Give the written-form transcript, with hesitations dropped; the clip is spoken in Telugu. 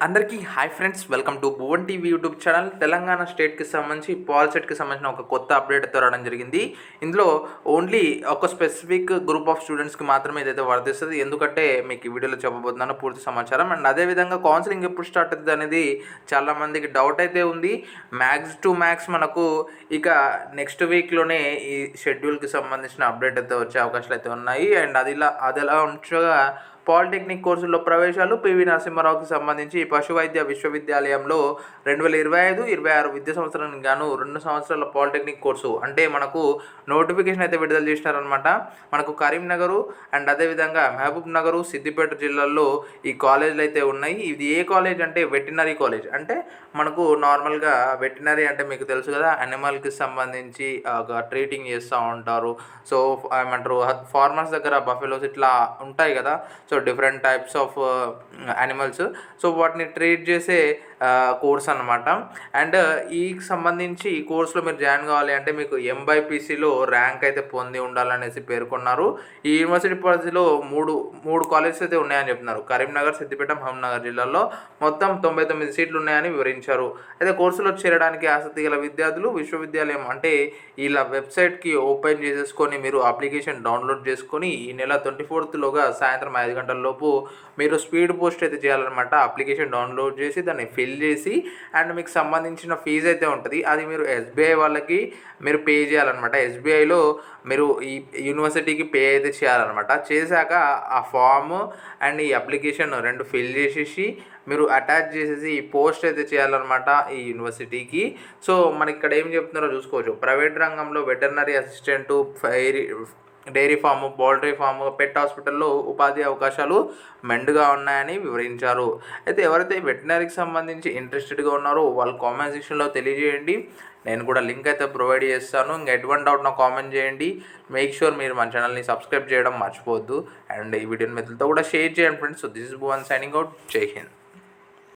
అందరికీ hi friends, welcome to Bhuvan TV YouTube channel. Telangana స్టేట్కి సంబంధించి పాల్సెట్కి సంబంధించిన ఒక కొత్త అప్డేట్తో రావడం జరిగింది. ఇందులో ఓన్లీ ఒక స్పెసిఫిక్ గ్రూప్ ఆఫ్ స్టూడెంట్స్కి మాత్రమే ఇదైతే వర్తిస్తుంది. ఎందుకంటే మీకు ఈ వీడియోలో చెప్పబోతున్నాను పూర్తి సమాచారం. అండ్ అదేవిధంగా కౌన్సిలింగ్ ఎప్పుడు స్టార్ట్ అవుతుంది అనేది చాలామందికి డౌట్ అయితే ఉంది. మ్యాక్స్ మనకు ఇక నెక్స్ట్ వీక్లోనే ఈ షెడ్యూల్కి సంబంధించిన అప్డేట్ అయితే వచ్చే అవకాశాలు అయితే ఉన్నాయి. అండ్ అది ఎలా ఉంచగా పాలిటెక్నిక్ కోర్సుల్లో ప్రవేశాలు పివి నరసింహారావుకి సంబంధించి పశు వైద్య విశ్వవిద్యాలయంలో 2025-26 విద్యా సంవత్సరానికి గాను 2 సంవత్సరాల పాలిటెక్నిక్ కోర్సు అంటే మనకు నోటిఫికేషన్ అయితే విడుదల చేసినారనమాట. మనకు కరీంనగర్ అండ్ అదేవిధంగా మహబూబ్ నగర్, సిద్దిపేట జిల్లాల్లో ఈ కాలేజీలు అయితే ఉన్నాయి. ఇది ఏ కాలేజ్ అంటే వెటర్నరీ కాలేజ్. అంటే మనకు నార్మల్గా వెటర్నరీ అంటే మీకు తెలుసు కదా, అనిమల్కి సంబంధించి ట్రీటింగ్ చేస్తూ ఉంటారు. సో ఏమంటారు, ఫార్మర్స్ దగ్గర బఫెలోస్ ఇట్లా ఉంటాయి కదా. So different types of animals, so వాటిని ట్రీట్ చేసే కోర్స్ అనమాట. అండ్ ఈ సంబంధించి ఈ కోర్సులో మీరు జాయిన్ కావాలి అంటే మీకు ఎంబైపీసీలో ర్యాంక్ అయితే పొంది ఉండాలనేసి పేర్కొన్నారు. ఈ యూనివర్సిటీ పరిధిలో మూడు కాలేజెస్ అయితే ఉన్నాయని చెప్తున్నారు. కరీంనగర్, సిద్దిపేట, మహబూబ్నగర్ జిల్లాల్లో మొత్తం 99 సీట్లు ఉన్నాయని వివరించారు. అయితే కోర్సులో చేరడానికి ఆసక్తి గల విద్యార్థులు విశ్వవిద్యాలయం అంటే ఇలా వెబ్సైట్కి ఓపెన్ చేసేసుకొని మీరు అప్లికేషన్ డౌన్లోడ్ చేసుకొని ఈ నెల 24లోగా సాయంత్రం 5 గంటలలోపు మీరు స్పీడ్ పోస్ట్ అయితే చేయాలన్నమాట. అప్లికేషన్ డౌన్లోడ్ చేసి దాన్ని ఫిల్ చేసి అండ్ మీకు సంబంధించిన ఫీజు అయితే ఉంటుంది. అది మీరు ఎస్బీఐ వాళ్ళకి మీరు పే చేయాలన్నమాట. ఎస్బీఐలో మీరు ఈ యూనివర్సిటీకి పే అయితే చేయాలన్నమాట. చేశాక ఆ ఫామ్ అండ్ ఈ అప్లికేషన్ 2 ఫిల్ చేసేసి మీరు అటాచ్ చేసేసి పోస్ట్ అయితే చేయాలన్నమాట ఈ యూనివర్సిటీకి. సో మనకి ఇక్కడ ఏం చెప్తున్నారో చూసుకోవచ్చు. ప్రైవేట్ రంగంలో veterinary assistant, dairy farm, poultry farm, pet హాస్పిటల్లో ఉపాధి అవకాశాలు మెండుగా ఉన్నాయని వివరించారు. అయితే ఎవరైతే వెటర్నరీకి సంబంధించి ఇంట్రెస్టెడ్గా ఉన్నారో వాళ్ళు కామెంట్ సెక్షన్లో తెలియజేయండి. నేను కూడా లింక్ అయితే ప్రొవైడ్ చేస్తాను. ఇంకా ఎటువంటి డౌట్ నాకు కామెంట్ చేయండి. మేక్ షూర్ మీరు మన ఛానల్ని సబ్స్క్రైబ్ చేయడం మర్చిపోవద్దు. అండ్ ఈ వీడియోని మిత్రులతో కూడా షేర్ చేయండి friends. So this is Bhuvan signing out. జై హింద్.